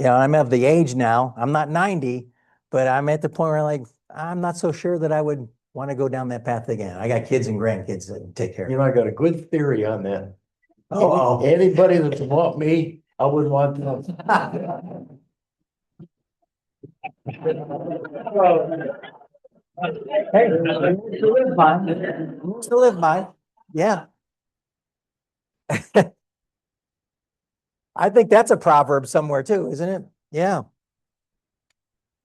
I'm of the age now. I'm not 90, but I'm at the point where I'm not so sure that I would want to go down that path again. I got kids and grandkids that take care of. I got a good theory on that. Oh, Anybody that want me, I wouldn't want them. hey, to live by. To live by. Yeah. I think that's a proverb somewhere too, isn't it? Yeah.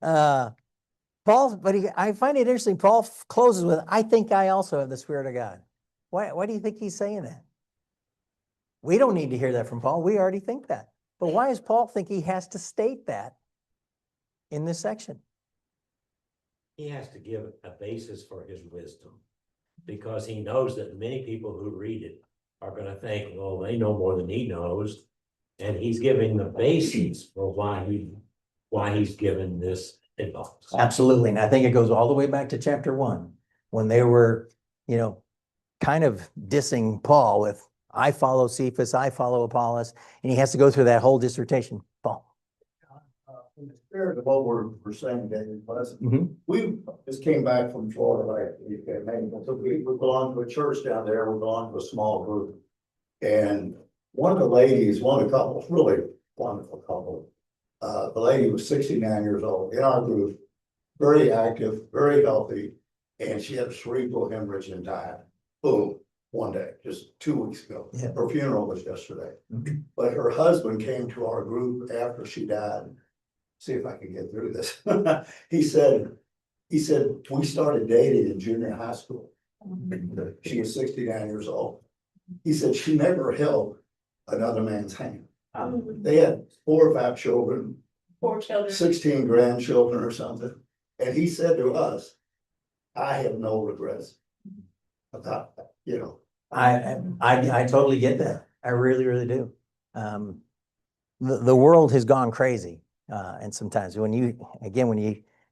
Paul, but I find it interesting. Paul closes with, I think I also have the Spirit of God. Why do you think he's saying that? We don't need to hear that from Paul. We already think that. But why does Paul think he has to state that in this section? He has to give a basis for his wisdom because he knows that many people who read it are going to think, well, they know more than he knows. And he's giving the basis for why he's given this advice. Absolutely. And I think it goes all the way back to chapter 1 when they were, kind of dissing Paul with, I follow Cephas, I follow Apollos, and he has to go through that whole dissertation. Paul. In the spirit of what we're saying, David, we just came back from Florida, so we belong to a church down there, we belong to a small group. And one of the ladies, one of the couples, really wonderful couple, the lady was 69 years old in our group, very active, very healthy, and she had a cerebral hemorrhage and died. Boom, one day, just 2 weeks ago. Yeah. Her funeral was yesterday. But her husband came to our group after she died. See if I can get through this. He said, we started dating in junior high school. She was 69 years old. He said she never held another man's hand. They had 4 or 5 children, 4 children. 16 grandchildren or something. And he said to us, I have no regrets about that, I totally get that. I really, really do. The world has gone crazy. And sometimes when you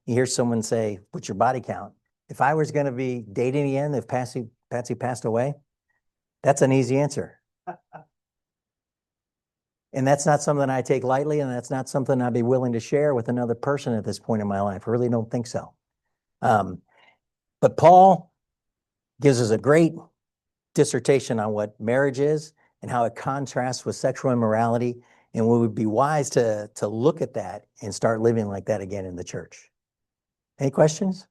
hear someone say, what's your body count? If I was going to be dating again, if Patsy passed away, that's an easy answer. And that's not something I take lightly, and that's not something I'd be willing to share with another person at this point in my life. I really don't think so. But Paul gives us a great dissertation on what marriage is and how it contrasts with sexual immorality. And we would be wise to look at that and start living like that again in the church. Any questions?